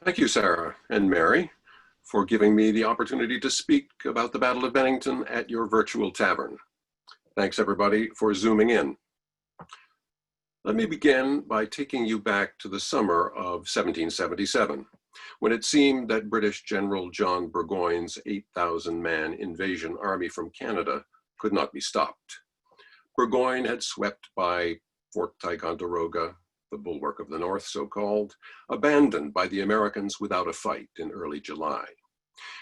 Thank you, Sarah and Mary, for giving me the opportunity to speak about the Battle of Bennington at your virtual tavern. Thanks, everybody, for zooming in. Let me begin by taking you back to the summer of 1777, when it seemed that British General John Burgoyne's 8,000-man invasion army from Canada could not be stopped. Burgoyne had swept by Fort Ticonderoga, the bulwark of the North, so-called, abandoned by the Americans without a fight in early July.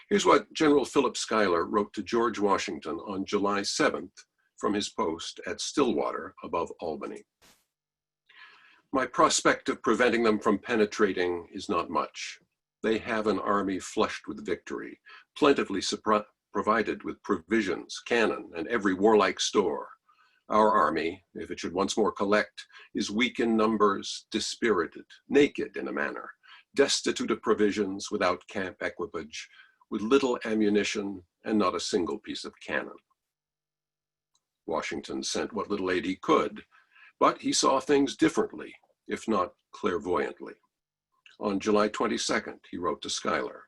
Here's what General Philip Schuyler wrote to George Washington on July 7th from his post at Stillwater above Albany. My prospect of preventing them from penetrating is not much. They have an army flushed with victory, plentifully provided with provisions, cannon, and every warlike store. Our army, if it should once more collect, is weak in numbers, dispirited, naked in a manner, destitute of provisions, without camp equipage, with little ammunition, and not a single piece of cannon. Washington sent what little aid he could, but he saw things differently, if not clairvoyantly. On July 22nd, he wrote to Schuyler,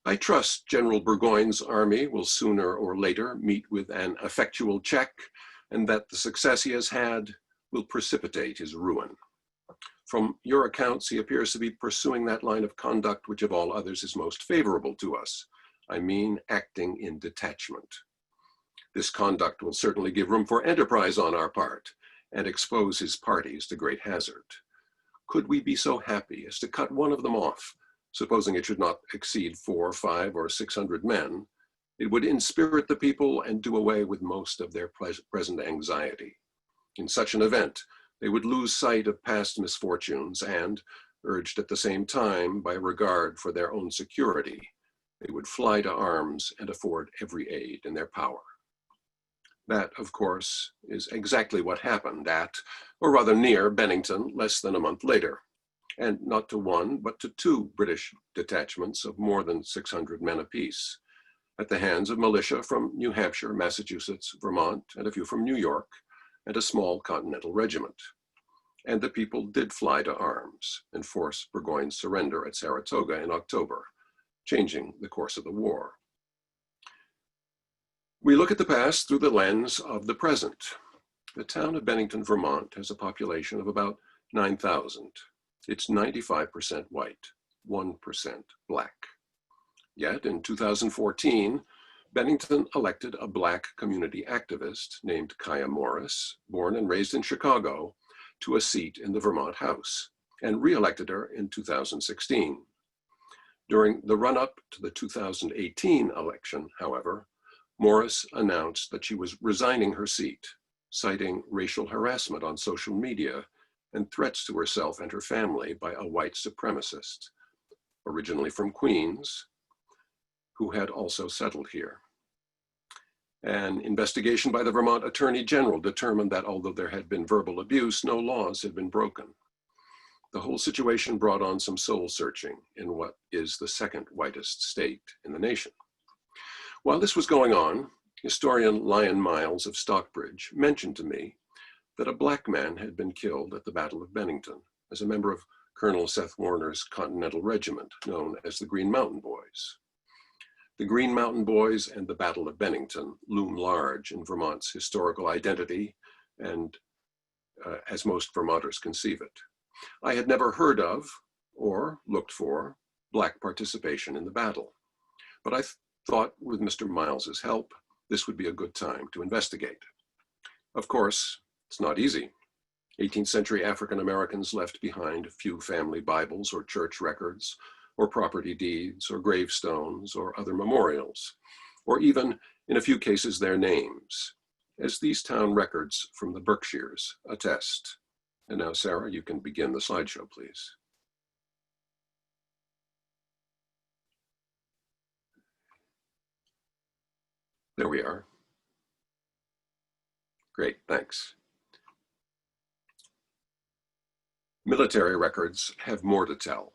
"I trust General Burgoyne's army will sooner or later meet with an effectual check, and that the success he has had will precipitate his ruin. From your accounts, he appears to be pursuing that line of conduct which of all others is most favorable to us. I mean, acting in detachment. This conduct will certainly give room for enterprise on our part and expose his parties to great hazard. Could we be so happy as to cut one of them off, supposing it should not exceed 400, 500, or 600 men, it would inspirit the people and do away with most of their present anxiety. In such an event, they would lose sight of past misfortunes and, urged at the same time by regard for their own security, they would fly to arms and afford every aid in their power." That, of course, is exactly what happened at, or rather near, Bennington less than a month later, and not to one, but to two British detachments of more than 600 men apiece, at the hands of militia from New Hampshire, Massachusetts, Vermont, and a few from New York, and a small Continental regiment. And the people did fly to arms and force Burgoyne's surrender at Saratoga in October, changing the course of the war. We look at the past through the lens of the present. The town of Bennington, Vermont has a population of about 9,000. It's 95% white, 1% black. Yet in 2014, Bennington elected a Black community activist named Kaya Morris, born and raised in Chicago, to a seat in the Vermont House, and re-elected her in 2016. During the run-up to the 2018 election, however, Morris announced that she was resigning her seat, citing racial harassment on social media and threats to herself and her family by a white supremacist, originally from Queens, who had also settled here. An investigation by the Vermont Attorney General determined that although there had been verbal abuse, no laws had been broken. The whole situation brought on some soul searching in what is the second whitest state in the nation. While this was going on, historian Lyon Miles of Stockbridge mentioned to me that a Black man had been killed at the Battle of Bennington as a member of Colonel Seth Warner's Continental regiment, known as the Green Mountain Boys. The Green Mountain Boys and the Battle of Bennington loom large in Vermont's historical identity and as most Vermonters conceive it. I had never heard of or looked for Black participation in the battle, but I thought with Mr. Miles's help, this would be a good time to investigate. Of course, it's not easy. 18th century African Americans left behind few family Bibles or church records, or property deeds, or gravestones, or other memorials, or even, in a few cases, their names, as these town records from the Berkshires attest. And now, Sarah, you can begin the slideshow, please. There we are. Great, thanks. Military records have more to tell.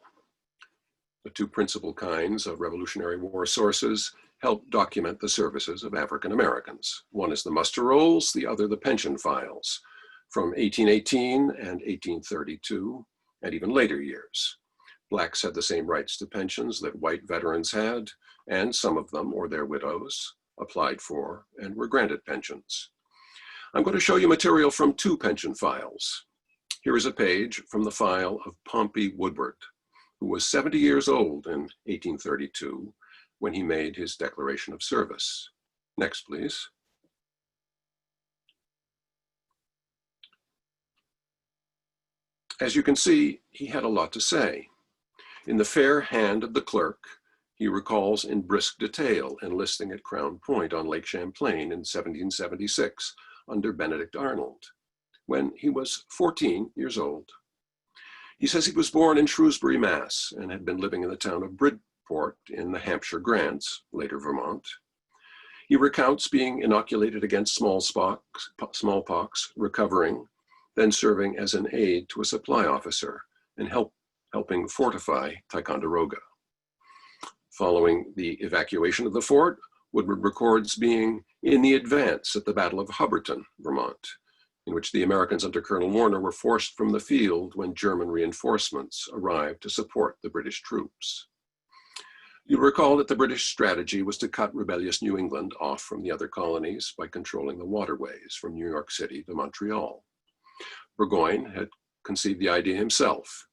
The two principal kinds of Revolutionary War sources help document the services of African Americans. One is the muster rolls, the other the pension files from 1818 and 1832, and even later years. Blacks had the same rights to pensions that white veterans had, and some of them, or their widows, applied for and were granted pensions. I'm going to show you material from 2 pension files. Here is a page from the file of Pompey Woodward, who was 70 years old in 1832 when he made his declaration of service. Next, please. As you can see, he had a lot to say. In the fair hand of the clerk, he recalls in brisk detail enlisting at Crown Point on Lake Champlain in 1776 under Benedict Arnold, when he was 14 years old. He says he was born in Shrewsbury, Mass, and had been living in the town of Bridport in the Hampshire grants, later Vermont. He recounts being inoculated against smallpox, recovering, then serving as an aide to a supply officer and helping fortify Ticonderoga. Following the evacuation of the fort, Woodward records being in the advance at the Battle of Hubbardton, Vermont, in which the Americans under Colonel Warner were forced from the field when German reinforcements arrived to support the British troops. You'll recall that the British strategy was to cut rebellious New England off from the other colonies by controlling the waterways from New York City to Montreal. Burgoyne had conceived the idea himself.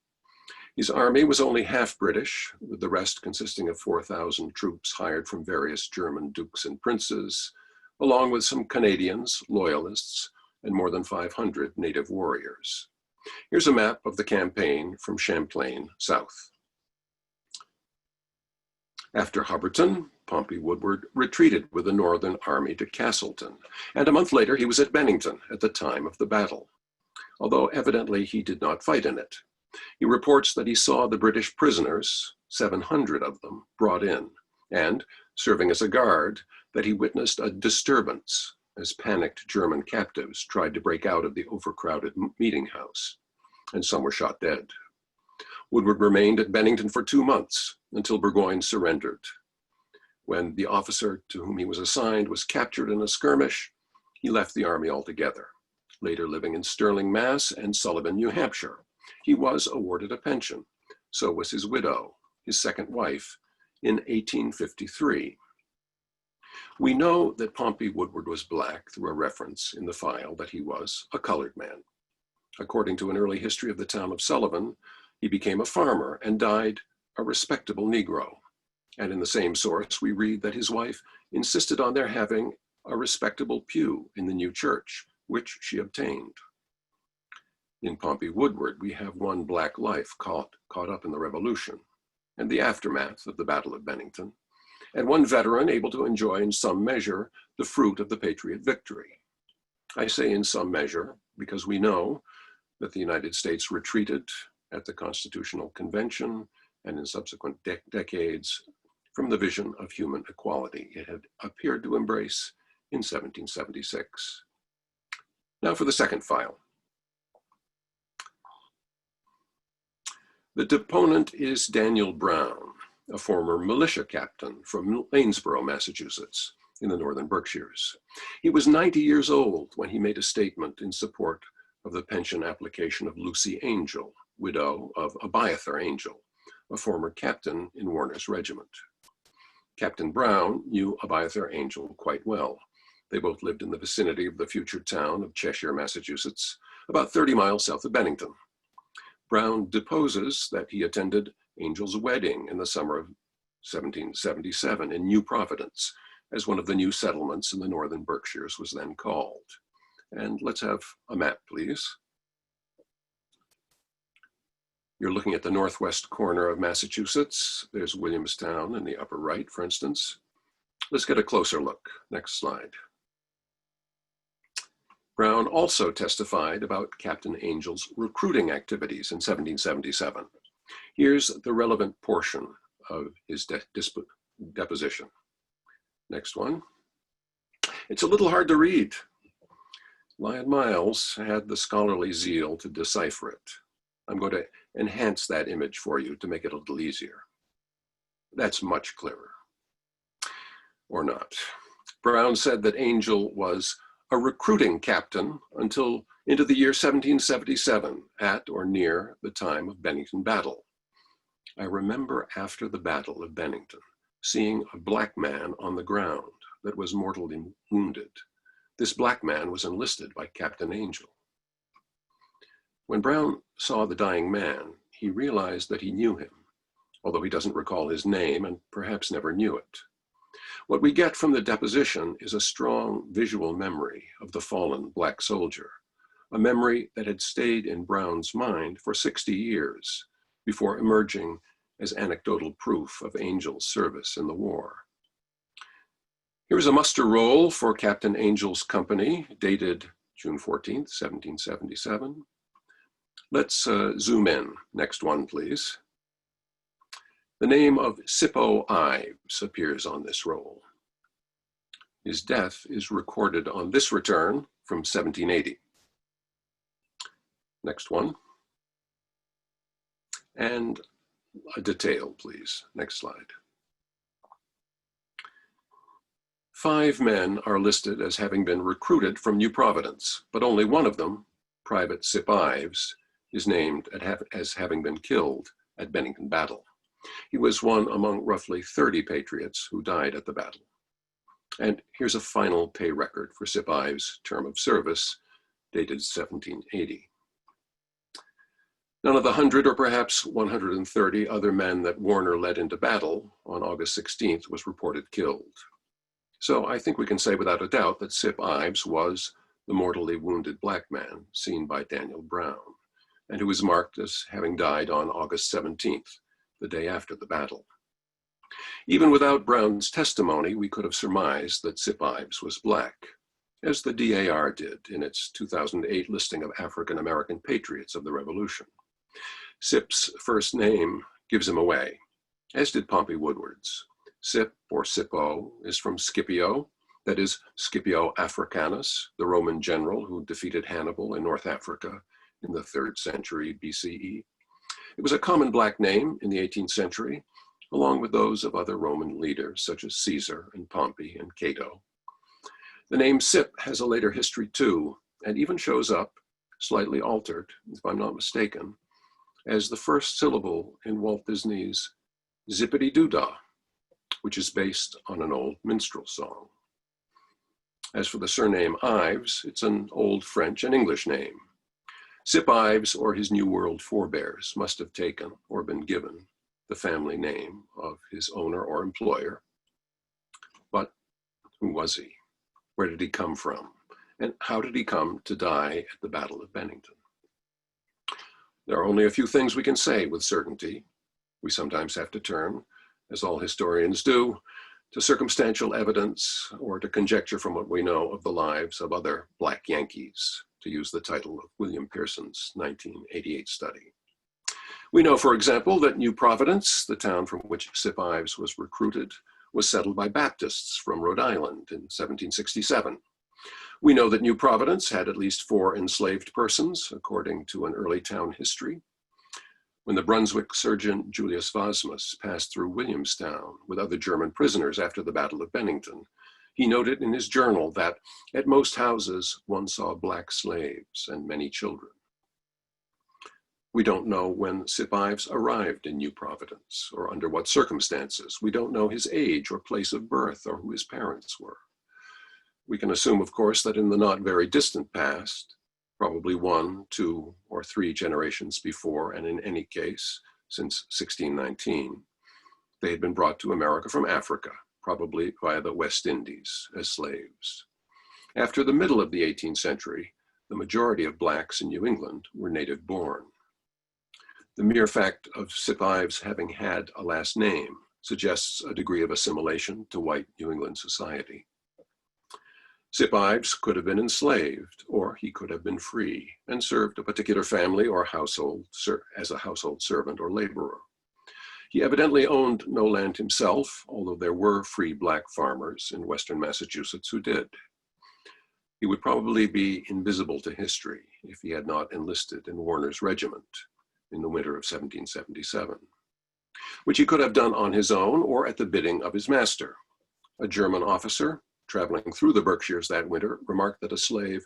His army was only half British, with the rest consisting of 4,000 troops hired from various German dukes and princes, along with some Canadians, loyalists, and more than 500 native warriors. Here's a map of the campaign from Champlain south. After Hubbardton, Pompey Woodward retreated with the Northern Army to Castleton, and a month later he was at Bennington at the time of the battle, although evidently he did not fight in it. He reports that he saw the British prisoners, 700 of them, brought in, and, serving as a guard, that he witnessed a disturbance as panicked German captives tried to break out of the overcrowded meeting house, and some were shot dead. Woodward remained at Bennington for 2 months until Burgoyne surrendered. When the officer to whom he was assigned was captured in a skirmish, he left the army altogether, later living in Sterling, Mass. And Sullivan, New Hampshire. He was awarded a pension. So was his widow, his second wife, in 1853. We know that Pompey Woodward was Black through a reference in the file that he was a colored man. According to an early history of the town of Sullivan, he became a farmer and died a respectable Negro. And in the same source, we read that his wife insisted on their having a respectable pew in the new church, which she obtained. In Pompey Woodward, we have one Black life caught up in the Revolution and the aftermath of the Battle of Bennington, and one veteran able to enjoy in some measure the fruit of the patriot victory. I say in some measure because we know that the United States retreated at the Constitutional Convention and in subsequent decades from the vision of human equality it had appeared to embrace in 1776. Now for the second file. The deponent is Daniel Brown, a former militia captain from Lanesboro, Massachusetts, in the northern Berkshires. He was 90 years old when he made a statement in support of the pension application of Lucy Angel, widow of Abiathar Angel, a former captain in Warner's regiment. Captain Brown knew Abiathar Angel quite well. They both lived in the vicinity of the future town of Cheshire, Massachusetts, about 30 miles south of Bennington. Brown deposes that he attended Angel's wedding in the summer of 1777 in New Providence, as one of the new settlements in the northern Berkshires was then called. And let's have a map, please. You're looking at the northwest corner of Massachusetts. There's Williamstown in the upper right, for instance. Let's get a closer look. Next slide. Brown also testified about Captain Angel's recruiting activities in 1777. Here's the relevant portion of his deposition. Next one. It's a little hard to read. Lyon Miles had the scholarly zeal to decipher it. I'm going to enhance that image for you to make it a little easier. That's much clearer. Or not. Brown said that Angel was a recruiting captain until into the year 1777 at or near the time of Bennington battle. I remember after the Battle of Bennington, seeing a black man on the ground that was mortally wounded. This black man was enlisted by Captain Angel. When Brown saw the dying man, he realized that he knew him, although he doesn't recall his name and perhaps never knew it. What we get from the deposition is a strong visual memory of the fallen black soldier, a memory that had stayed in Brown's mind for 60 years before emerging as anecdotal proof of Angel's service in the war. Here's a muster roll for Captain Angel's company, dated June 14th, 1777. Let's zoom in. Next one, please. The name of Sippo Ives appears on this roll. His death is recorded on this return from 1780. Next one. And a detail, please. Next slide. 5 men are listed as having been recruited from New Providence, but only one of them, Private Sippo Ives, is named as having been killed at Bennington Battle. He was one among roughly 30 patriots who died at the battle. And here's a final pay record for Sippo Ives' term of service, dated 1780. None of the 100 or perhaps 130 other men that Warner led into battle on August 16th was reported killed. So I think we can say without a doubt that Sippo Ives was the mortally wounded black man seen by Daniel Brown, and who was marked as having died on August 17th, the day after the battle. Even without Brown's testimony, we could have surmised that Sippo Ives was black, as the DAR did in its 2008 listing of African-American patriots of the Revolution. Sip's first name gives him away, as did Pompey Woodward's. Sip, or Sippo, is from Scipio, that is, Scipio Africanus, the Roman general who defeated Hannibal in North Africa in the 3rd century BCE. It was a common black name in the 18th century, along with those of other Roman leaders such as Caesar and Pompey and Cato. The name Sip has a later history too, and even shows up, slightly altered, if I'm not mistaken, as the first syllable in Walt Disney's Zippity-Doo-Dah, which is based on an old minstrel song. As for the surname Ives, it's an old French and English name. Sip Ives or his New World forebears must have taken or been given the family name of his owner or employer. But who was he? Where did he come from? And how did he come to die at the Battle of Bennington? There are only a few things we can say with certainty. We sometimes have to turn, as all historians do, to circumstantial evidence or to conjecture from what we know of the lives of other Black Yankees, to use the title of William Pearson's 1988 study. We know, for example, that New Providence, the town from which Sip Ives was recruited, was settled by Baptists from Rhode Island in 1767. We know that New Providence had at least 4 enslaved persons, according to an early town history. When the Brunswick surgeon Julius Vasmus passed through Williamstown with other German prisoners after the Battle of Bennington, he noted in his journal that at most houses one saw black slaves and many children. We don't know when Sip Ives arrived in New Providence or under what circumstances. We don't know his age or place of birth or who his parents were. We can assume, of course, that in the not very distant past, probably 1, 2, or 3 generations before, and in any case, since 1619, they had been brought to America from Africa, probably via the West Indies, as slaves. After the middle of the 18th century, the majority of Blacks in New England were native-born. The mere fact of Sip Ives having had a last name suggests a degree of assimilation to white New England society. Sip Ives could have been enslaved, or he could have been free and served a particular family or household as a household servant or laborer. He evidently owned no land himself, although there were free Black farmers in Western Massachusetts who did. He would probably be invisible to history if he had not enlisted in Warner's regiment in the winter of 1777, which he could have done on his own or at the bidding of his master. A German officer traveling through the Berkshires that winter remarked that a slave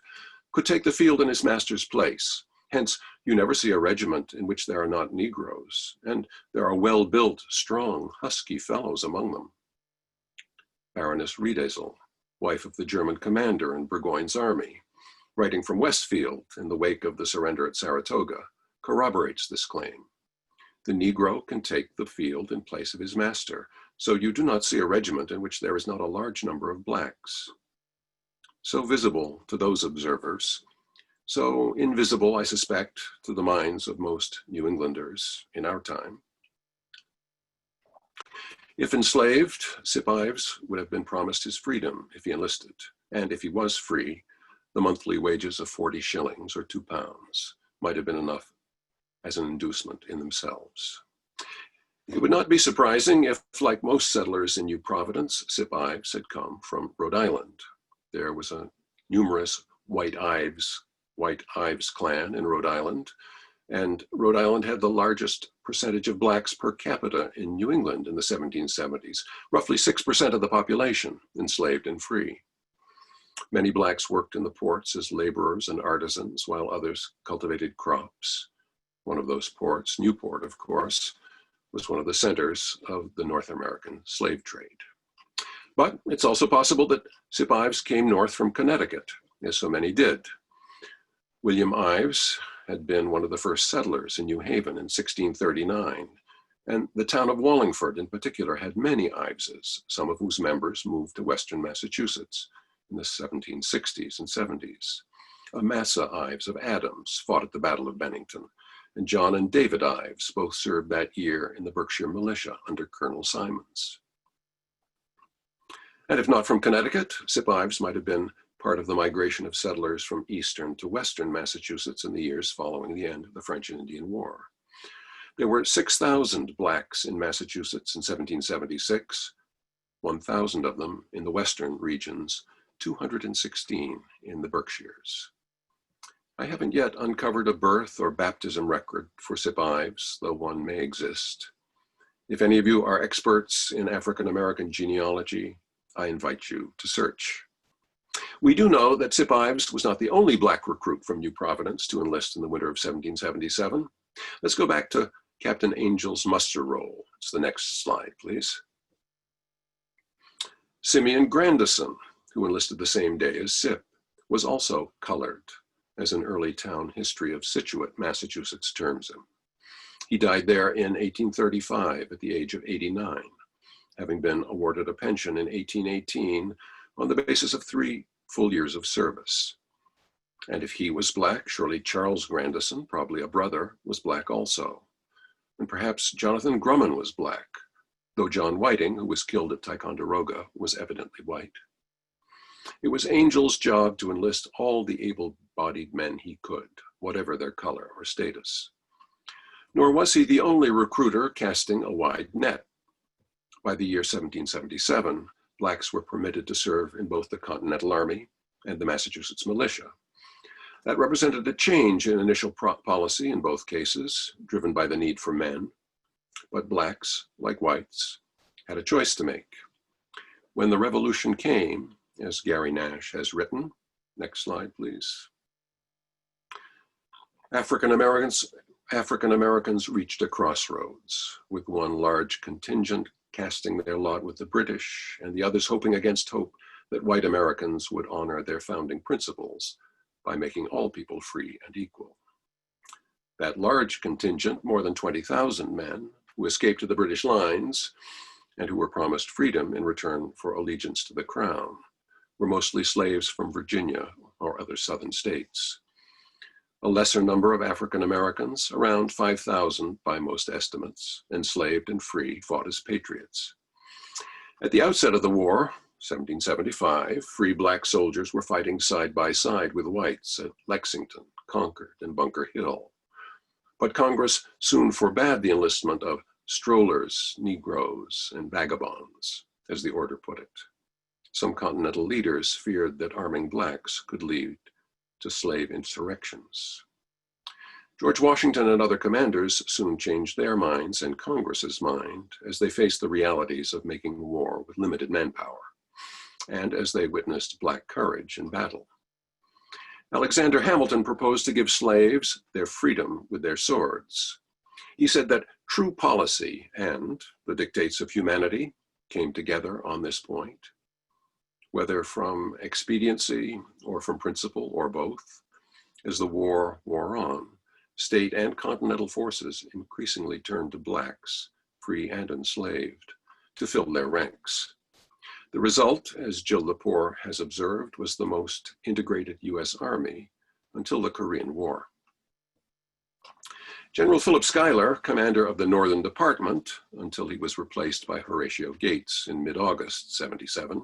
could take the field in his master's place, Hence, you never see a regiment in which there are not Negroes, and there are well-built, strong, husky fellows among them. Baroness Riedesel, wife of the German commander in Burgoyne's army, writing from Westfield in the wake of the surrender at Saratoga, corroborates this claim. The Negro can take the field in place of his master, so you do not see a regiment in which there is not a large number of blacks. So visible to those observers, so invisible, I suspect, to the minds of most New Englanders in our time. If enslaved, Sippo Ives would have been promised his freedom if he enlisted, and if he was free, the monthly wages of 40 shillings or £2 might have been enough as an inducement in themselves. It would not be surprising if, like most settlers in New Providence, Sippo Ives had come from Rhode Island. There was a numerous White Ives clan in Rhode Island, and Rhode Island had the largest percentage of blacks per capita in New England in the 1770s, roughly 6% of the population enslaved and free. Many blacks worked in the ports as laborers and artisans, while others cultivated crops. One of those ports, Newport, of course, was one of the centers of the North American slave trade. But it's also possible that Sippo Ives came north from Connecticut, as so many did. William Ives had been one of the first settlers in New Haven in 1639, and the town of Wallingford in particular had many Iveses, some of whose members moved to Western Massachusetts in the 1760s and 70s. Amasa Ives of Adams fought at the Battle of Bennington, and John and David Ives both served that year in the Berkshire Militia under Colonel Simons. And if not from Connecticut, Sippo Ives might have been part of the migration of settlers from eastern to western Massachusetts in the years following the end of the French and Indian War. There were 6,000 blacks in Massachusetts in 1776, 1,000 of them in the western regions, 216 in the Berkshires. I haven't yet uncovered a birth or baptism record for Sippo Ives, though one may exist. If any of you are experts in African American genealogy, I invite you to search. We do know that Sippo Ives was not the only black recruit from New Providence to enlist in the winter of 1777. Let's go back to Captain Angel's muster roll. It's the next slide, please. Simeon Grandison, who enlisted the same day as Sip, was also colored, as an early town history of Scituate, Massachusetts terms him. He died there in 1835 at the age of 89, having been awarded a pension in 1818 on the basis of 3 full years of service. And if he was black, surely Charles Grandison, probably a brother, was black also. And perhaps Jonathan Grumman was black, though John Whiting, who was killed at Ticonderoga, was evidently white. It was Angel's job to enlist all the able-bodied men he could, whatever their color or status. Nor was he the only recruiter casting a wide net. By the year 1777, blacks were permitted to serve in both the Continental Army and the Massachusetts Militia. That represented a change in initial policy in both cases, driven by the need for men. But blacks, like whites, had a choice to make. When the revolution came, as Gary Nash has written, next slide, please, African Americans reached a crossroads, with one large contingent casting their lot with the British, and the others hoping against hope that white Americans would honor their founding principles by making all people free and equal. That large contingent, more than 20,000 men, who escaped to the British lines and who were promised freedom in return for allegiance to the crown, were mostly slaves from Virginia or other southern states. A lesser number of African Americans, around 5,000 by most estimates, enslaved and free, fought as patriots. At the outset of the war, 1775, free black soldiers were fighting side by side with whites at Lexington, Concord, and Bunker Hill. But Congress soon forbade the enlistment of strollers, Negroes, and vagabonds, as the order put it. Some Continental leaders feared that arming blacks could lead to slave insurrections. George Washington and other commanders soon changed their minds and Congress's mind as they faced the realities of making war with limited manpower, and as they witnessed black courage in battle. Alexander Hamilton proposed to give slaves their freedom with their swords. He said that true policy and the dictates of humanity came together on this point, whether from expediency or from principle or both. As the war wore on, state and continental forces increasingly turned to blacks, free and enslaved, to fill their ranks. The result, as Jill Lepore has observed, was the most integrated US Army until the Korean War. General Philip Schuyler, commander of the Northern Department, until he was replaced by Horatio Gates in mid-August 77,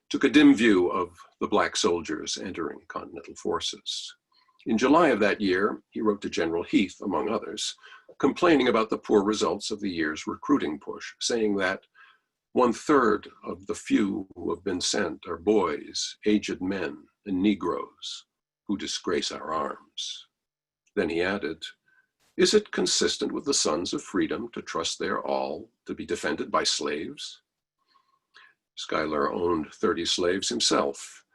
took a dim view of the black soldiers entering Continental forces. In July of that year, he wrote to General Heath, among others, complaining about the poor results of the year's recruiting push, saying that 1/3 of the few who have been sent are boys, aged men, and Negroes who disgrace our arms. Then he added, "Is it consistent with the sons of freedom to trust their all to be defended by slaves?" Schuyler owned 30 slaves himself,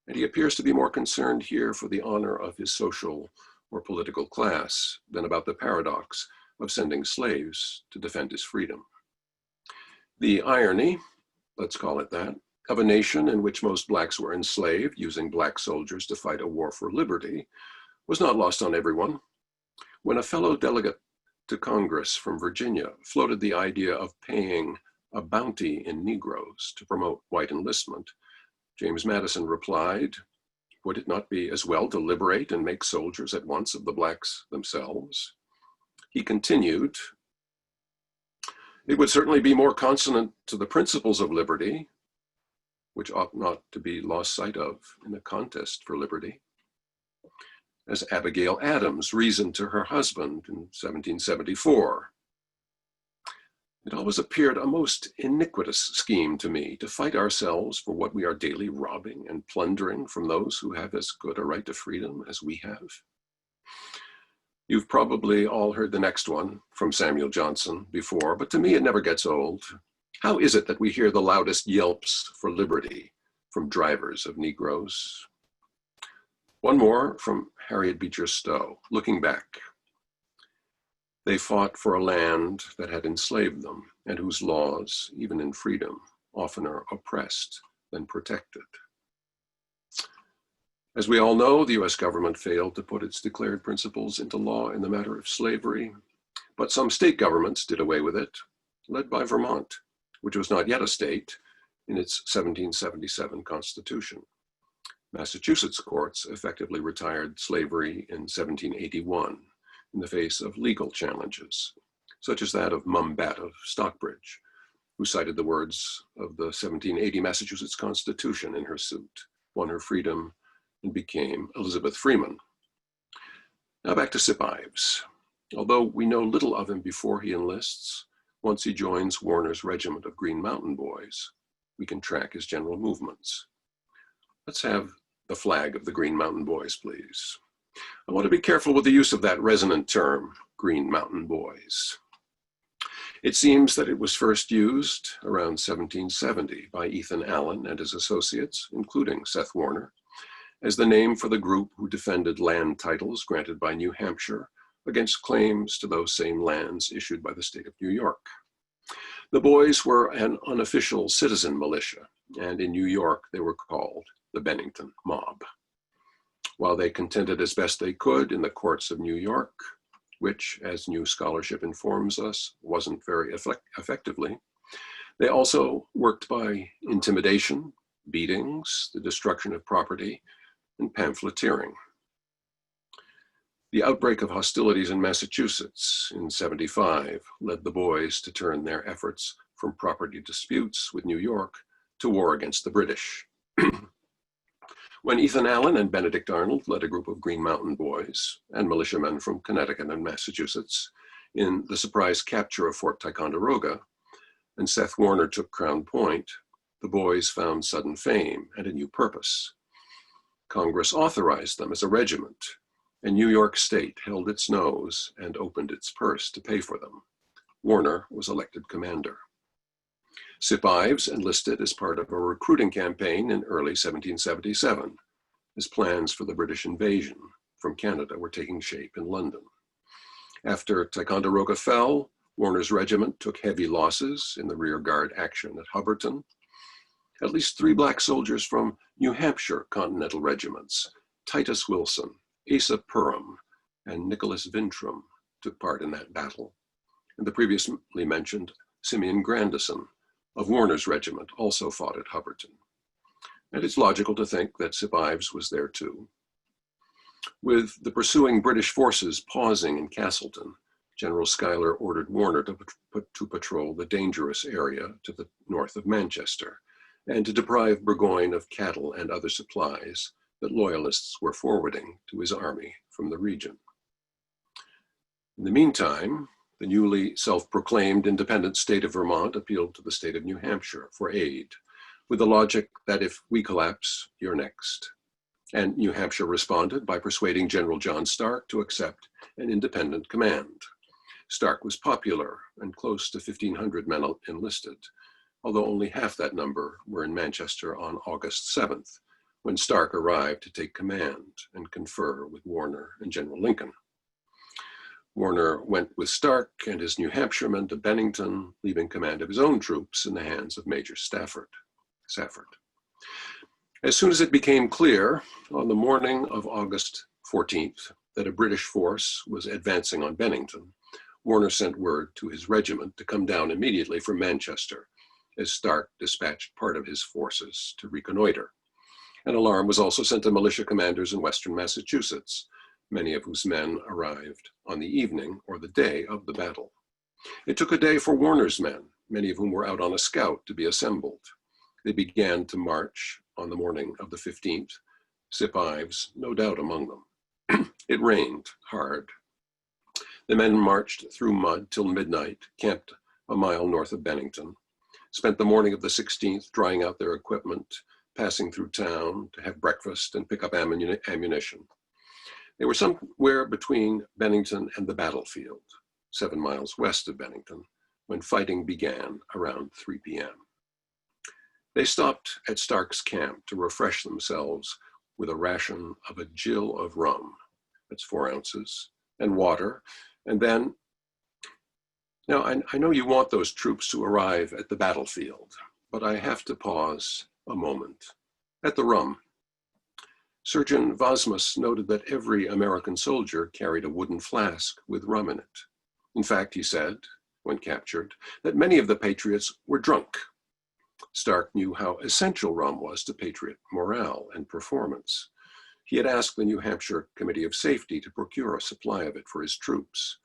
and he appears to be more concerned here for the honor of his social or political class than about the paradox of sending slaves to defend his freedom. The irony, let's call it that, of a nation in which most blacks were enslaved, using black soldiers to fight a war for liberty, was not lost on everyone. When a fellow delegate to Congress from Virginia floated the idea of paying a bounty in Negroes to promote white enlistment, James Madison replied, "Would it not be as well to liberate and make soldiers at once of the blacks themselves?" He continued, "It would certainly be more consonant to the principles of liberty, which ought not to be lost sight of in the contest for liberty." As Abigail Adams reasoned to her husband in 1774, "It always appeared a most iniquitous scheme to me to fight ourselves for what we are daily robbing and plundering from those who have as good a right to freedom as we have." You've probably all heard the next one from Samuel Johnson before, but to me it never gets old. How is it that we hear the loudest yelps for liberty from drivers of Negroes? One more from Harriet Beecher Stowe, looking back. They fought for a land that had enslaved them and whose laws, even in freedom, oftener oppressed than protected. As we all know, the US government failed to put its declared principles into law in the matter of slavery, but some state governments did away with it, led by Vermont, which was not yet a state in its 1777 Constitution. Massachusetts courts effectively retired slavery in 1781 in the face of legal challenges, such as that of Mum Bat of Stockbridge, who cited the words of the 1780 Massachusetts Constitution in her suit, won her freedom, and became Elizabeth Freeman. Now back to Sippo Ives. Although we know little of him before he enlists, once he joins Warner's regiment of Green Mountain Boys, we can track his general movements. Let's have the flag of the Green Mountain Boys, please. I want to be careful with the use of that resonant term, Green Mountain Boys. It seems that it was first used around 1770 by Ethan Allen and his associates, including Seth Warner, as the name for the group who defended land titles granted by New Hampshire against claims to those same lands issued by the state of New York. The boys were an unofficial citizen militia, and in New York they were called the Bennington Mob. While they contended as best they could in the courts of New York, which, as new scholarship informs us, wasn't very effectively, they also worked by intimidation, beatings, the destruction of property, and pamphleteering. The outbreak of hostilities in Massachusetts in 75 led the boys to turn their efforts from property disputes with New York to war against the British. When Ethan Allen and Benedict Arnold led a group of Green Mountain Boys and militiamen from Connecticut and Massachusetts in the surprise capture of Fort Ticonderoga, and Seth Warner took Crown Point, the boys found sudden fame and a new purpose. Congress authorized them as a regiment, and New York State held its nose and opened its purse to pay for them. Warner was elected commander. Sippo Ives enlisted as part of a recruiting campaign in early 1777, as plans for the British invasion from Canada were taking shape in London. After Ticonderoga fell, Warner's regiment took heavy losses in the rearguard action at Hubbardton. At least 3 black soldiers from New Hampshire Continental regiments, Titus Wilson, Asa Perham, and Nicholas Vintram, took part in that battle. And the previously mentioned Simeon Grandison of Warner's regiment also fought at Hubbardton. And it's logical to think that Sippo Ives was there too. With the pursuing British forces pausing in Castleton, General Schuyler ordered Warner to patrol the dangerous area to the north of Manchester and to deprive Burgoyne of cattle and other supplies that loyalists were forwarding to his army from the region. In the meantime, the newly self-proclaimed independent state of Vermont appealed to the state of New Hampshire for aid, with the logic that if we collapse, you're next. And New Hampshire responded by persuading General John Stark to accept an independent command. Stark was popular and close to 1,500 men enlisted, although only half that number were in Manchester on August 7th, when Stark arrived to take command and confer with Warner and General Lincoln. Warner went with Stark and his New Hampshiremen to Bennington, leaving command of his own troops in the hands of Major Safford. As soon as it became clear on the morning of August 14th that a British force was advancing on Bennington, Warner sent word to his regiment to come down immediately from Manchester, as Stark dispatched part of his forces to reconnoiter. An alarm was also sent to militia commanders in western Massachusetts, many of whose men arrived on the evening or the day of the battle. It took a day for Warner's men, many of whom were out on a scout, to be assembled. They began to march on the morning of the 15th, Sippo Ives no doubt among them. It rained hard. The men marched through mud till midnight, camped a mile north of Bennington, spent the morning of the 16th drying out their equipment, passing through town to have breakfast and pick up ammunition. They were somewhere between Bennington and the battlefield, 7 miles west of Bennington, when fighting began around 3 p.m. They stopped at Stark's camp to refresh themselves with a ration of a gill of rum, that's 4 ounces, and water. And then, now I know you want those troops to arrive at the battlefield, but I have to pause a moment at the rum. Surgeon Vosmus noted that every American soldier carried a wooden flask with rum in it. In fact, he said, when captured, that many of the patriots were drunk. Stark knew how essential rum was to patriot morale and performance. He had asked the New Hampshire Committee of Safety to procure a supply of it for his troops,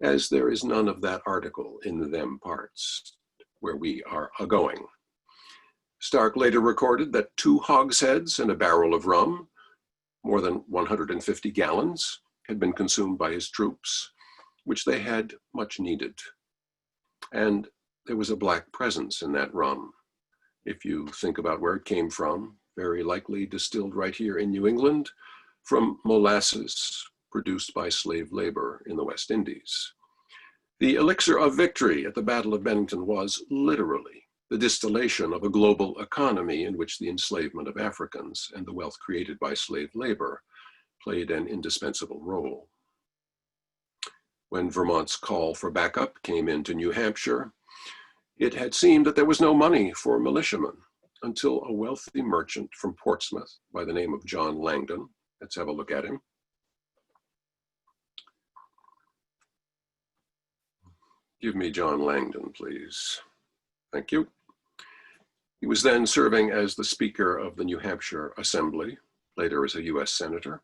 as there is none of that article in them parts where we are a-going. Stark later recorded that 2 hogsheads and a barrel of rum, more than 150 gallons, had been consumed by his troops, which they had much needed. And there was a black presence in that rum. If you think about where it came from, very likely distilled right here in New England from molasses produced by slave labor in the West Indies. The elixir of victory at the Battle of Bennington was literally the distillation of a global economy in which the enslavement of Africans and the wealth created by slave labor played an indispensable role. When Vermont's call for backup came into New Hampshire, it had seemed that there was no money for militiamen until a wealthy merchant from Portsmouth by the name of John Langdon, let's have a look at him. Give me John Langdon, please. Thank you. He was then serving as the Speaker of the New Hampshire Assembly, later as a US Senator.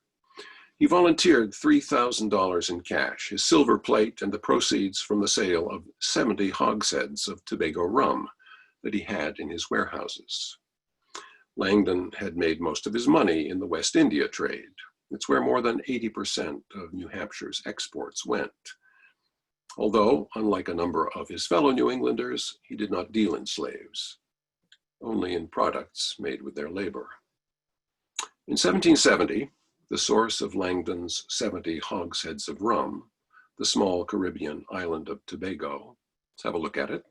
He volunteered $3,000 in cash, his silver plate, and the proceeds from the sale of 70 hogsheads of Tobago rum that he had in his warehouses. Langdon had made most of his money in the West India trade. It's where more than 80% of New Hampshire's exports went. Although, unlike a number of his fellow New Englanders, he did not deal in slaves, only in products made with their labor. In 1770, the source of Langdon's 70 hogsheads of rum, the small Caribbean island of Tobago, let's have a look at it,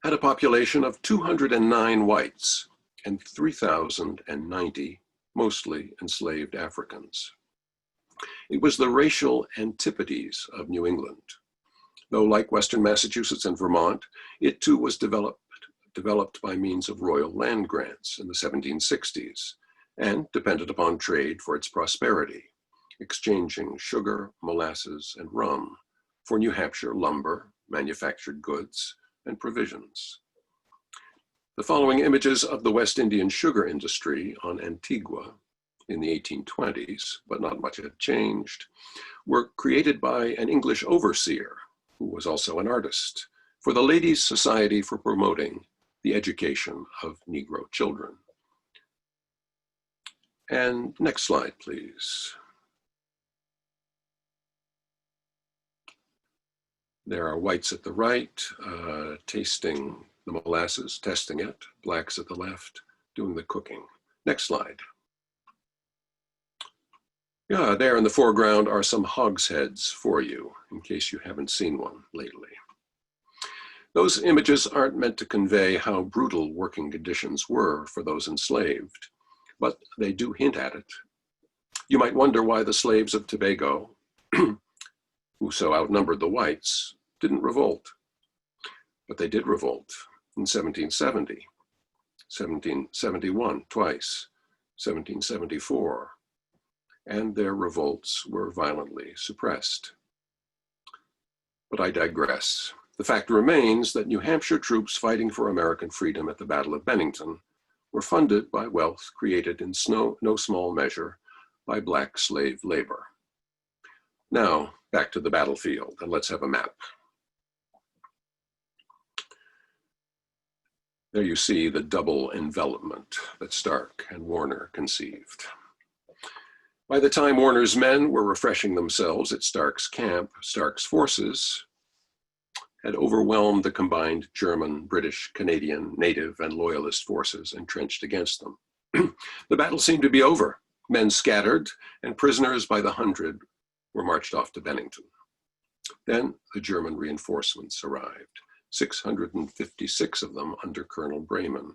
had a population of 209 whites and 3,090 mostly enslaved Africans. It was the racial antipodes of New England. Though like Western Massachusetts and Vermont, it too was developed by means of royal land grants in the 1760s and depended upon trade for its prosperity, exchanging sugar, molasses, and rum for New Hampshire lumber, manufactured goods, and provisions. The following images of the West Indian sugar industry on Antigua in the 1820s, but not much had changed, were created by an English overseer, who was also an artist, for the Ladies' Society for Promoting the Education of Negro Children. And next slide, please. There are whites at the right, tasting the molasses, testing it, blacks at the left, doing the cooking. Next slide. Yeah, there in the foreground are some hogsheads for you, in case you haven't seen one lately. Those images aren't meant to convey how brutal working conditions were for those enslaved, but they do hint at it. You might wonder why the slaves of Tobago, who so outnumbered the whites, didn't revolt. But they did revolt in 1770, 1771 twice, 1774, and their revolts were violently suppressed. But I digress. The fact remains that New Hampshire troops fighting for American freedom at the Battle of Bennington were funded by wealth created in no small measure by Black slave labor. Now, back to the battlefield, and let's have a map. There you see the double envelopment that Stark and Warner conceived. By the time Warner's men were refreshing themselves at Stark's camp, Stark's forces had overwhelmed the combined German, British, Canadian, native, and loyalist forces entrenched against them. The battle seemed to be over. Men scattered, and prisoners by the hundred were marched off to Bennington. Then the German reinforcements arrived, 656 of them under Colonel Breyman,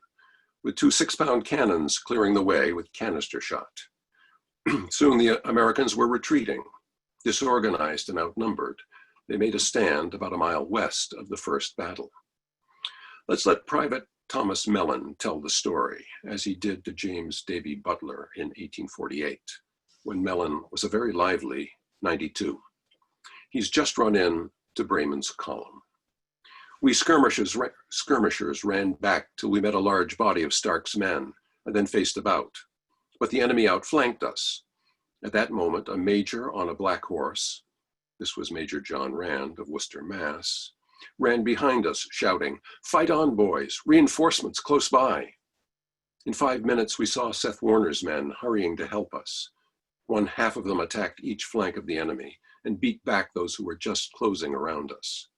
with 2 6-pound cannons clearing the way with canister shot. Soon the Americans were retreating. Disorganized and outnumbered, they made a stand about a mile west of the first battle. Let's let Private Thomas Mellon tell the story, as he did to James Davy Butler in 1848, when Mellon was a very lively 92. He's just run in to Breyman's column. We skirmishers ran back till we met a large body of Stark's men and then faced about. But the enemy outflanked us. At that moment, a major on a black horse, this was Major John Rand of Worcester, Mass., ran behind us shouting, "Fight on, boys, reinforcements close by." In 5 minutes, we saw Seth Warner's men hurrying to help us. One half of them attacked each flank of the enemy and beat back those who were just closing around us.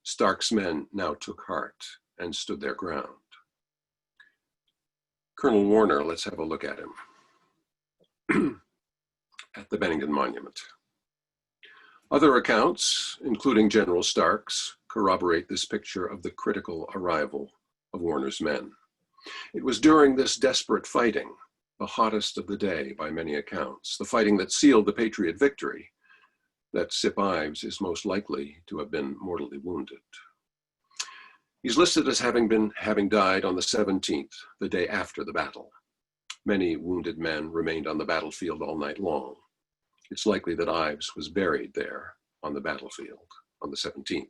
Stark's men now took heart and stood their ground. Colonel Warner, let's have a look at him. At the Bennington Monument. Other accounts, including General Stark's, corroborate this picture of the critical arrival of Warner's men. It was during this desperate fighting, the hottest of the day by many accounts, the fighting that sealed the patriot victory, that Sippo Ives is most likely to have been mortally wounded. He's listed as having died on the 17th, the day after the battle. Many wounded men remained on the battlefield all night long. It's likely that Ives was buried there on the battlefield on the 17th.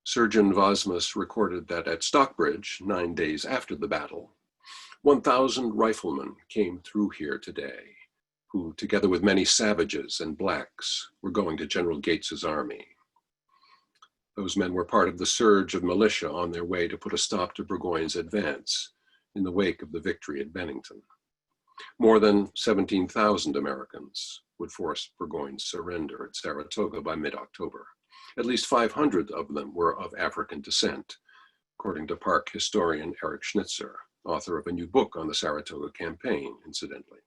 Surgeon Vosmus recorded that at Stockbridge, 9 days after the battle, 1,000 riflemen came through here today, who, together with many savages and blacks, were going to General Gates's army. Those men were part of the surge of militia on their way to put a stop to Burgoyne's advance in the wake of the victory at Bennington. More than 17,000 Americans would force Burgoyne's surrender at Saratoga by mid-October. At least 500 of them were of African descent, according to park historian Eric Schnitzer, author of a new book on the Saratoga campaign, incidentally.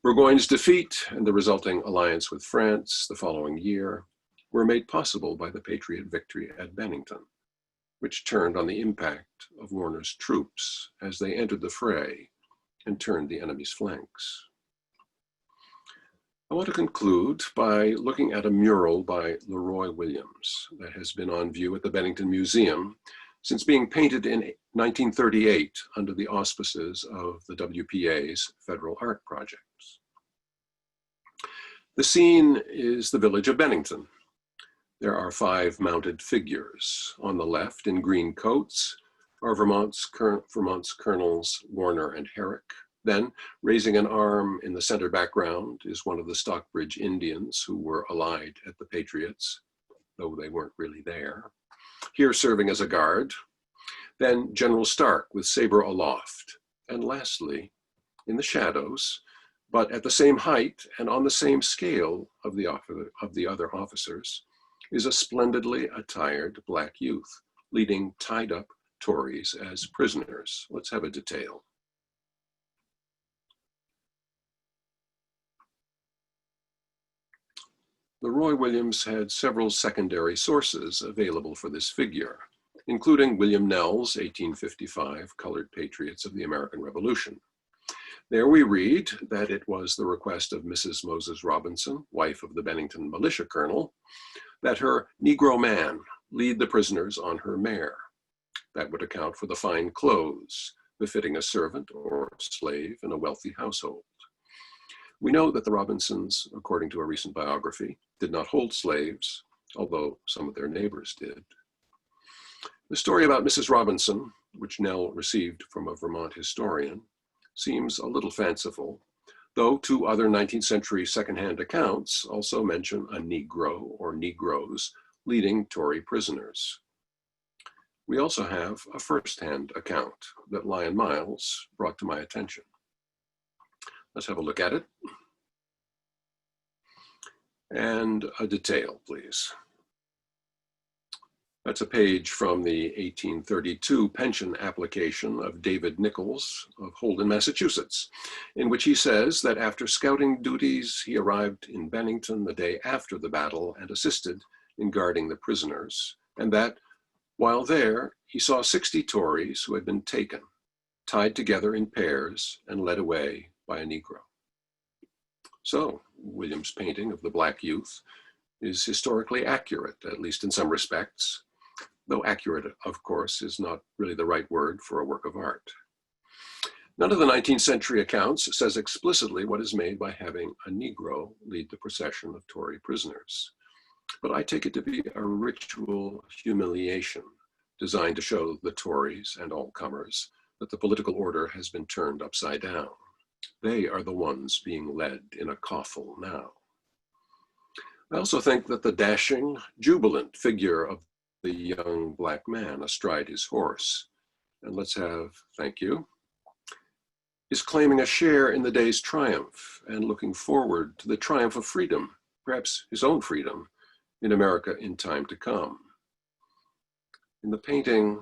Burgoyne's defeat and the resulting alliance with France the following year were made possible by the Patriot victory at Bennington. which turned on the impact of Warner's troops as they entered the fray and turned the enemy's flanks. I want to conclude by looking at a mural by Leroy Williams that has been on view at the Bennington Museum since being painted in 1938 under the auspices of the WPA's Federal Art Projects. The scene is the village of Bennington. There are 5 mounted figures. On the left, in green coats, are Vermont's colonels Warner and Herrick. Then, raising an arm in the center background, is one of the Stockbridge Indians who were allied at the Patriots, though they weren't really there, here serving as a guard. Then General Stark with saber aloft. And lastly, in the shadows, but at the same height and on the same scale of the other officers, is a splendidly attired black youth leading tied-up Tories as prisoners. Let's have a detail. Leroy Williams had several secondary sources available for this figure, including William Nell's 1855 Colored Patriots of the American Revolution. There we read that it was the request of Mrs. Moses Robinson, wife of the Bennington militia colonel, that her Negro man lead the prisoners on her mare. That would account for the fine clothes befitting a servant or slave in a wealthy household. We know that the Robinsons, according to a recent biography, did not hold slaves, although some of their neighbors did. The story about Mrs. Robinson, which Nell received from a Vermont historian, seems a little fanciful, though 2 other 19th century secondhand accounts also mention a Negro or Negroes leading Tory prisoners. We also have a first-hand account that Lyon Miles brought to my attention. Let's have a look at it. And a detail, please. That's a page from the 1832 pension application of David Nichols of Holland, Massachusetts, in which he says that after scouting duties, he arrived in Bennington the day after the battle and assisted in guarding the prisoners, and that while there, he saw 60 Tories who had been taken, tied together in pairs and led away by a Negro. So, Williams' painting of the black youth is historically accurate, at least in some respects, though accurate, of course, is not really the right word for a work of art. None of the 19th century accounts says explicitly what is made by having a Negro lead the procession of Tory prisoners, but I take it to be a ritual humiliation designed to show the Tories and all comers that the political order has been turned upside down. They are the ones being led in a coffle now. I also think that the dashing, jubilant figure of the young black man astride his horse, and let's have, thank you, is claiming a share in the day's triumph and looking forward to the triumph of freedom, perhaps his own freedom, in America in time to come. In the painting,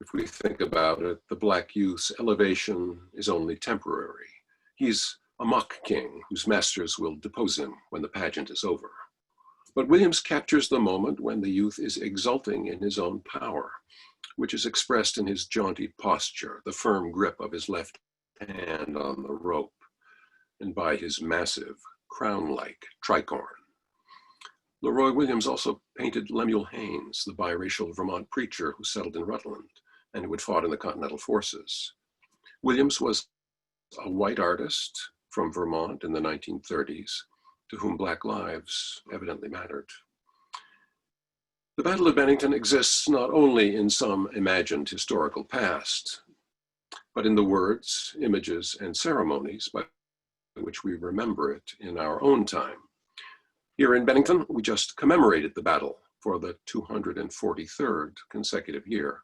if we think about it, the black youth's elevation is only temporary. He's a mock king whose masters will depose him when the pageant is over. But Williams captures the moment when the youth is exulting in his own power, which is expressed in his jaunty posture, the firm grip of his left hand on the rope, and by his massive, crown-like tricorn. Leroy Williams also painted Lemuel Haynes, the biracial Vermont preacher who settled in Rutland and who had fought in the Continental forces. Williams was a white artist from Vermont in the 1930s, to whom Black lives evidently mattered. The Battle of Bennington exists not only in some imagined historical past, but in the words, images, and ceremonies by which we remember it in our own time. Here in Bennington, we just commemorated the battle for the 243rd consecutive year.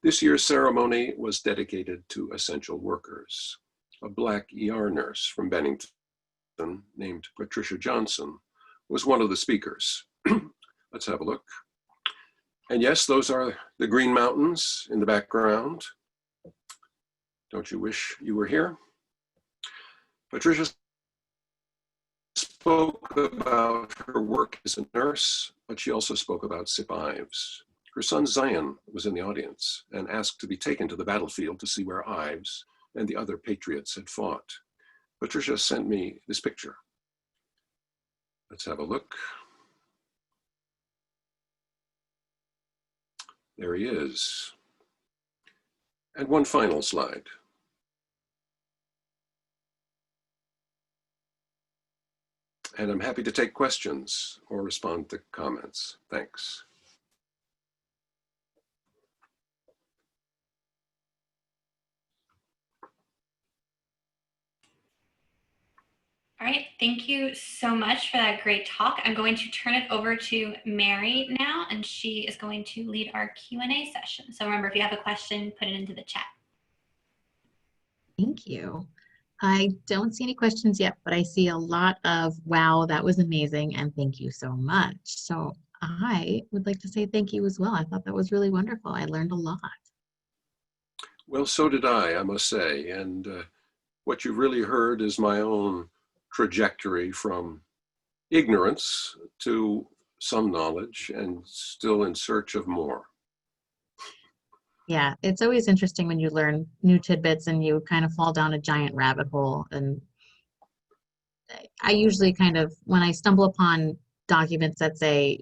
This year's ceremony was dedicated to essential workers. A Black ER nurse from Bennington named Patricia Johnson was one of the speakers. Let's have a look. And yes, those are the Green Mountains in the background. Don't you wish you were here? Patricia spoke about her work as a nurse, but she also spoke about Sippo Ives, Her son Zion was in the audience and asked to be taken to the battlefield to see where Ives and the other patriots had fought. Patricia sent me this picture. Let's have a look. There he is. And one final slide. And I'm happy to take questions or respond to comments. Thanks. All right, thank you so much for that great talk. I'm going to turn it over to Mary now, and she is going to lead our Q&A session. So remember, if you have a question, put it into the chat. Thank you. I don't see any questions yet, but I see a lot of, wow, that was amazing, and thank you so much. So I would like to say thank you as well. I thought that was really wonderful. I learned a lot. Well, so did I must say. And what you really heard is my own trajectory from ignorance to some knowledge and still in search of more. Yeah, it's always interesting when you learn new tidbits and you kind of fall down a giant rabbit hole. And I usually kind of, when I stumble upon documents that say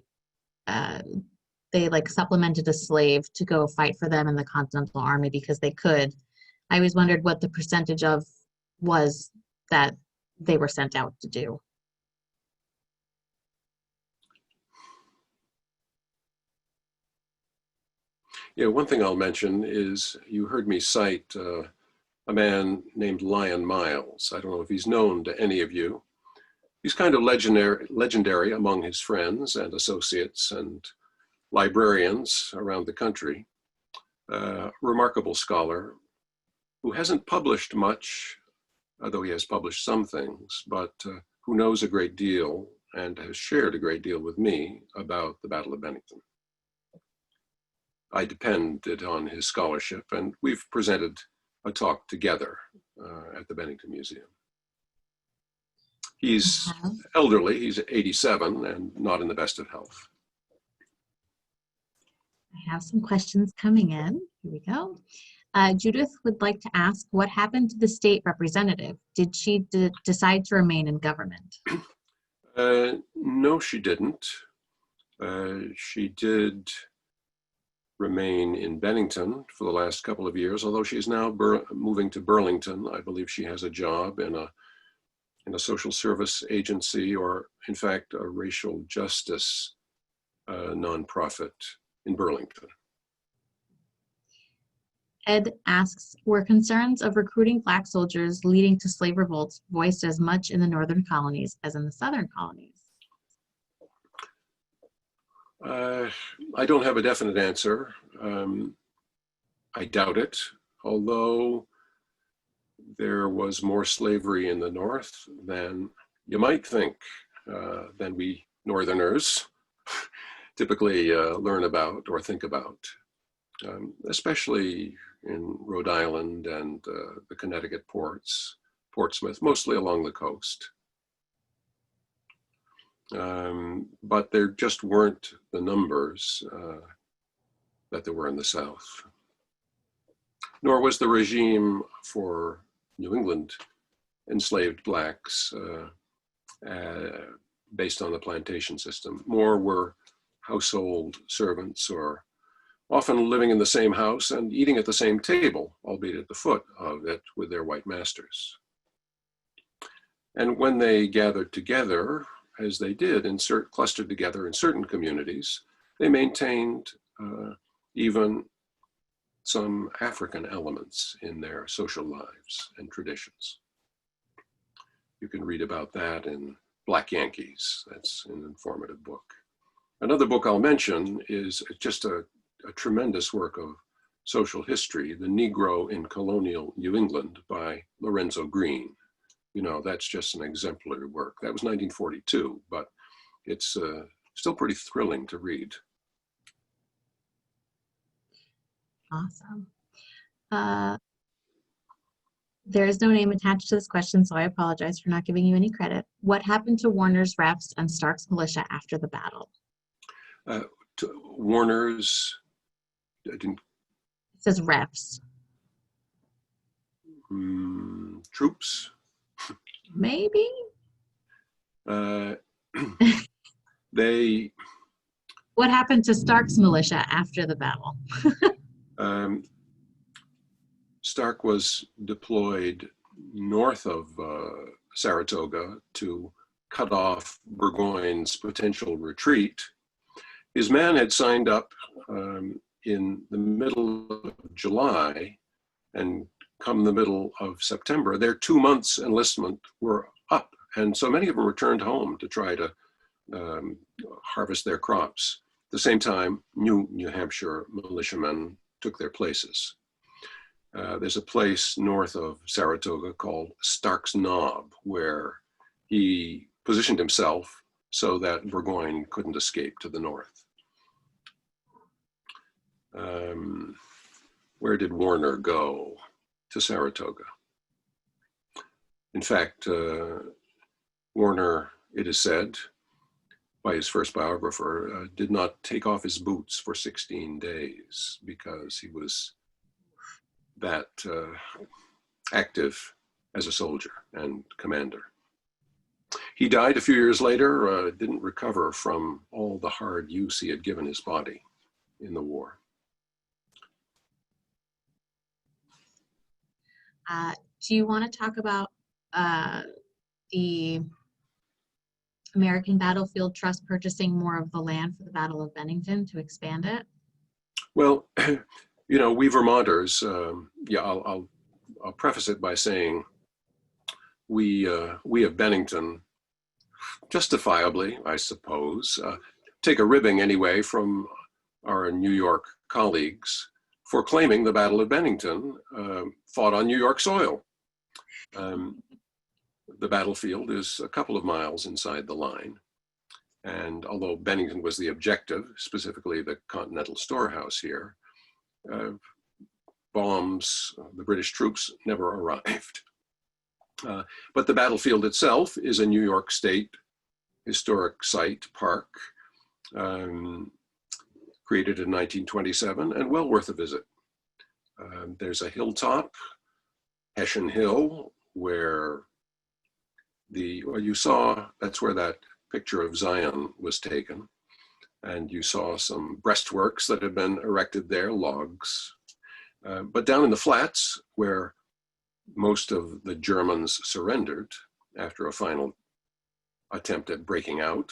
they like supplemented a slave to go fight for them in the Continental Army because they could, I always wondered what the percentage of was that they were sent out to do. Yeah, one thing I'll mention is you heard me cite a man named Lyon Miles. I don't know if he's known to any of you. He's kind of legendary among his friends and associates and librarians around the country. Remarkable scholar who hasn't published much, although he has published some things, but who knows a great deal and has shared a great deal with me about the Battle of Bennington. I depended on his scholarship, and we've presented a talk together at the Bennington Museum. He's elderly, he's 87 and not in the best of health. I have some questions coming in. Here we go. Judith would like to ask, what happened to the state representative? Did she decide to remain in government? No, she didn't. She did remain in Bennington for the last couple of years, although she is now moving to Burlington. I believe she has a job in a social service agency, or in fact, a racial justice nonprofit in Burlington. Ed asks, were concerns of recruiting Black soldiers leading to slave revolts voiced as much in the northern colonies as in the southern colonies? I don't have a definite answer. I doubt it, although there was more slavery in the North than you might think, than we Northerners typically learn about or think about, especially in Rhode Island and the Connecticut ports, Portsmouth, mostly along the coast. But there just weren't the numbers that there were in the South. Nor was the regime for New England enslaved Blacks based on the plantation system. More were household servants, or often living in the same house and eating at the same table, albeit at the foot of it, with their white masters. And when they gathered together, as they did, clustered together in certain communities, they maintained even some African elements in their social lives and traditions. You can read about that in Black Yankees. That's an informative book. Another book I'll mention is just a tremendous work of social history, The Negro in Colonial New England by Lorenzo Green. You know, that's just an exemplary work. That was 1942, but it's still pretty thrilling to read. Awesome. There is no name attached to this question, so I apologize for not giving you any credit. What happened to Warner's refs and Stark's militia after the battle? Warner's, I didn't, It says refs. troops. Maybe. They, What happened to Stark's militia after the battle? Stark was deployed north of Saratoga to cut off Burgoyne's potential retreat. His man had signed up in the middle of July, and come the middle of September, their 2 months enlistment were up. And so many of them returned home to try to harvest their crops. At the same time, New Hampshire militiamen took their places. There's a place north of Saratoga called Stark's Knob, where he positioned himself so that Burgoyne couldn't escape to the north. Where did Warner go? To Saratoga. In fact, Warner, it is said by his first biographer, did not take off his boots for 16 days because he was that active as a soldier and commander. He died a few years later, didn't recover from all the hard use he had given his body in the war. Do you want to talk about the American Battlefield Trust purchasing more of the land for the Battle of Bennington to expand it? Well, you know, we Vermonters, I'll preface it by saying we of Bennington, justifiably, I suppose, take a ribbing anyway from our New York colleagues for claiming the Battle of Bennington fought on New York soil. The battlefield is a couple of miles inside the line. And although Bennington was the objective, specifically the Continental storehouse here, bombs, the British troops never arrived. But the battlefield itself is a New York State historic site, park, created in 1927 and well worth a visit. There's a hilltop, Hessian Hill, where you saw, that's where that picture of Zion was taken. And you saw some breastworks that had been erected there, logs. But down in the flats, where most of the Germans surrendered after a final attempt at breaking out,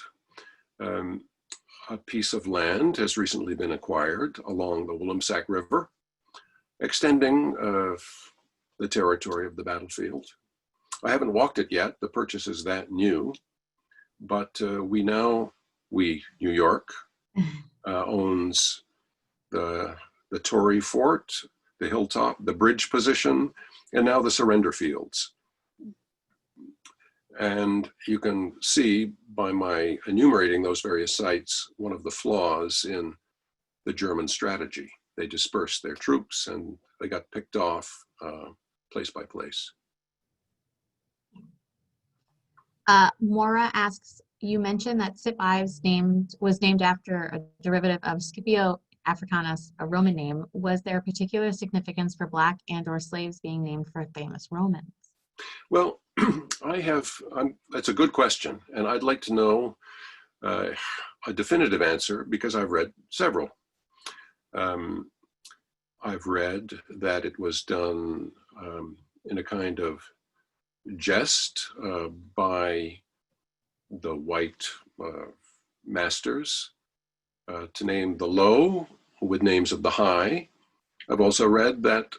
a piece of land has recently been acquired along the Willamsack River, extending the territory of the battlefield. I haven't walked it yet. The purchase is that new, but New York, owns the Tory Fort, the hilltop, the bridge position, and now the surrender fields. And you can see by my enumerating those various sites, one of the flaws in the German strategy. They dispersed their troops and they got picked off place by place. Maura asks, you mentioned that Sippo Ives was named after a derivative of Scipio Africanus, a Roman name. Was there a particular significance for Black and/or slaves being named for famous Romans? Well, that's a good question, and I'd like to know a definitive answer because I've read several. I've read that it was done in a kind of jest by the white masters to name the low with names of the high. I've also read that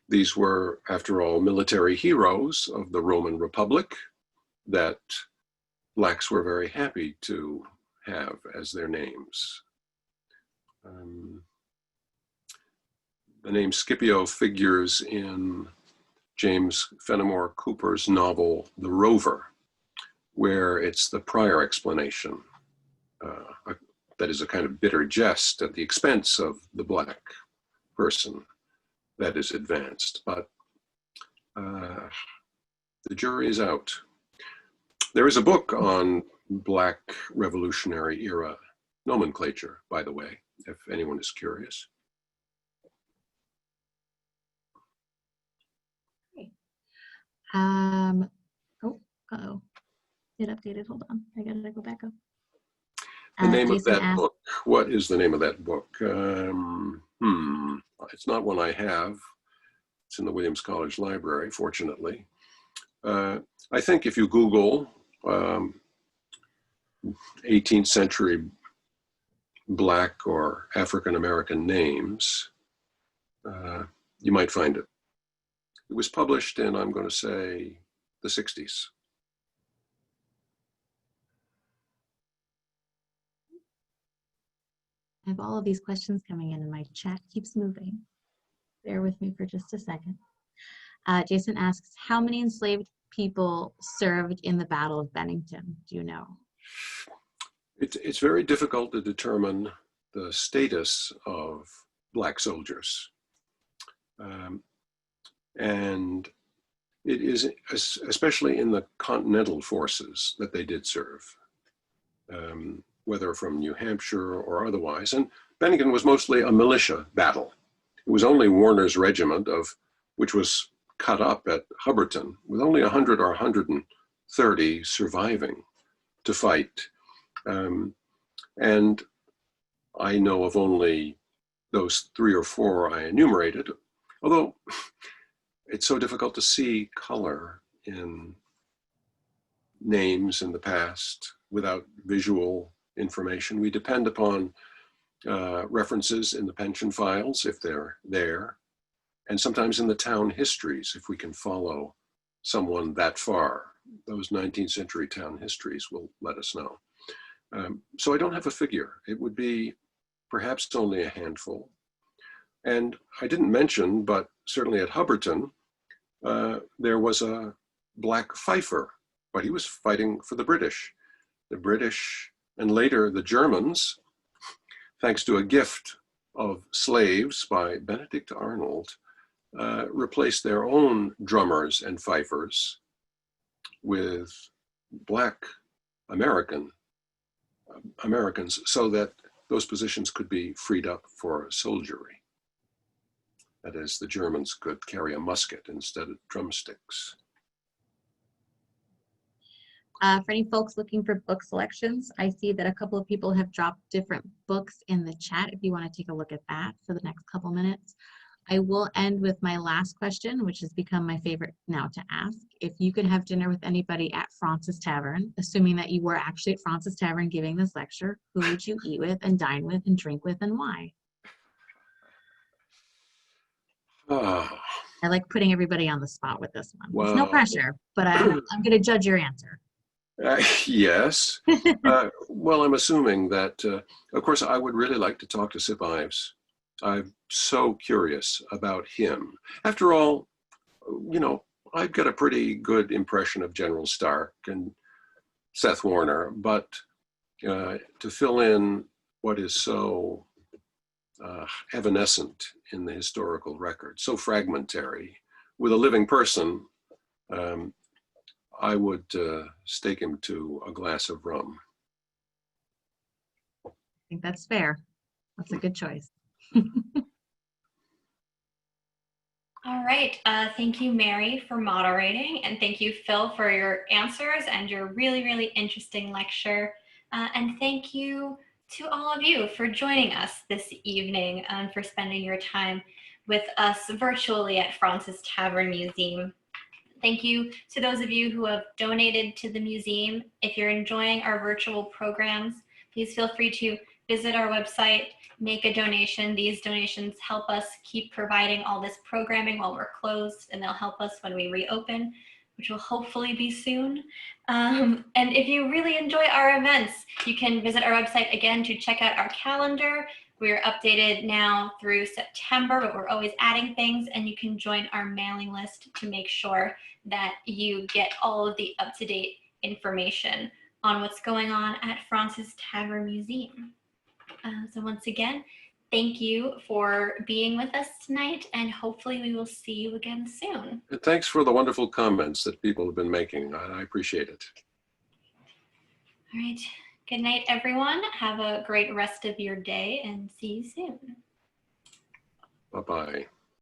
these were, after all, military heroes of the Roman Republic that Blacks were very happy to have as their names. The name Scipio figures in James Fenimore Cooper's novel, The Rover, where it's the prior explanation that is a kind of bitter jest at the expense of the Black person that is advanced. But the jury is out. There is a book on Black Revolutionary era nomenclature, by the way, if anyone is curious. Oh, it updated. Hold on. I gotta go back up. The name of Jason that asked, book. What is the name of that book? It's not one I have. It's in the Williams College Library, fortunately. I think if you Google 18th century Black or African American names, you might find it. It was published in, I'm going to say, the 60s. I have all of these questions coming in and my chat keeps moving. Bear with me for just a second. Jason asks, how many enslaved people served in the Battle of Bennington? Do you know? It's very difficult to determine the status of Black soldiers. And it is especially in the Continental forces that they did serve, whether from New Hampshire or otherwise. And Bennington was mostly a militia battle. It was only Warner's regiment, which was cut up at Hubbardton, with only 100 or 130 surviving to fight. And I know of only those 3 or 4 I enumerated, although it's so difficult to see color in names in the past without visual information. We depend upon references in the pension files, if they're there, and sometimes in the town histories, if we can follow someone that far. Those 19th century town histories will let us know. So I don't have a figure. It would be perhaps only a handful. And I didn't mention, but certainly at Hubbardton, there was a Black fifer, but he was fighting for the British. The British, and later the Germans, thanks to a gift of slaves by Benedict Arnold, replaced their own drummers and fifers with Black Americans, so that those positions could be freed up for soldiery. That is, the Germans could carry a musket instead of drumsticks. For any folks looking for book selections, I see that a couple of people have dropped different books in the chat if you want to take a look at that for the next couple minutes. I will end with my last question, which has become my favorite now to ask. If you could have dinner with anybody at Fraunces Tavern, assuming that you were actually at Fraunces Tavern giving this lecture, who would you eat with and dine with and drink with and why? I like putting everybody on the spot with this one. There's no pressure, but I'm going to judge your answer. Yes. Well, I'm assuming that, of course, I would really like to talk to Sippo Ives. I'm so curious about him. After all, you know, I've got a pretty good impression of General Stark and Seth Warner, but to fill in what is so evanescent in the historical record, so fragmentary, with a living person, I would stake him to a glass of rum. I think that's fair. That's a good choice. All right. Thank you, Mary, for moderating. And thank you, Phil, for your answers and your really, really interesting lecture. And thank you to all of you for joining us this evening and for spending your time with us virtually at Fraunces Tavern Museum. Thank you to those of you who have donated to the museum. If you're enjoying our virtual programs, please feel free to visit our website, make a donation. These donations help us keep providing all this programming while we're closed, and they'll help us when we reopen, which will hopefully be soon. And if you really enjoy our events, you can visit our website again to check out our calendar. We're updated now through September, but we're always adding things, and you can join our mailing list to make sure that you get all of the up-to-date information on what's going on at Fraunces Tavern Museum. So once again, thank you for being with us tonight, and hopefully we will see you again soon. And thanks for the wonderful comments that people have been making. I appreciate it. All right. Good night, everyone. Have a great rest of your day and see you soon. Bye-bye.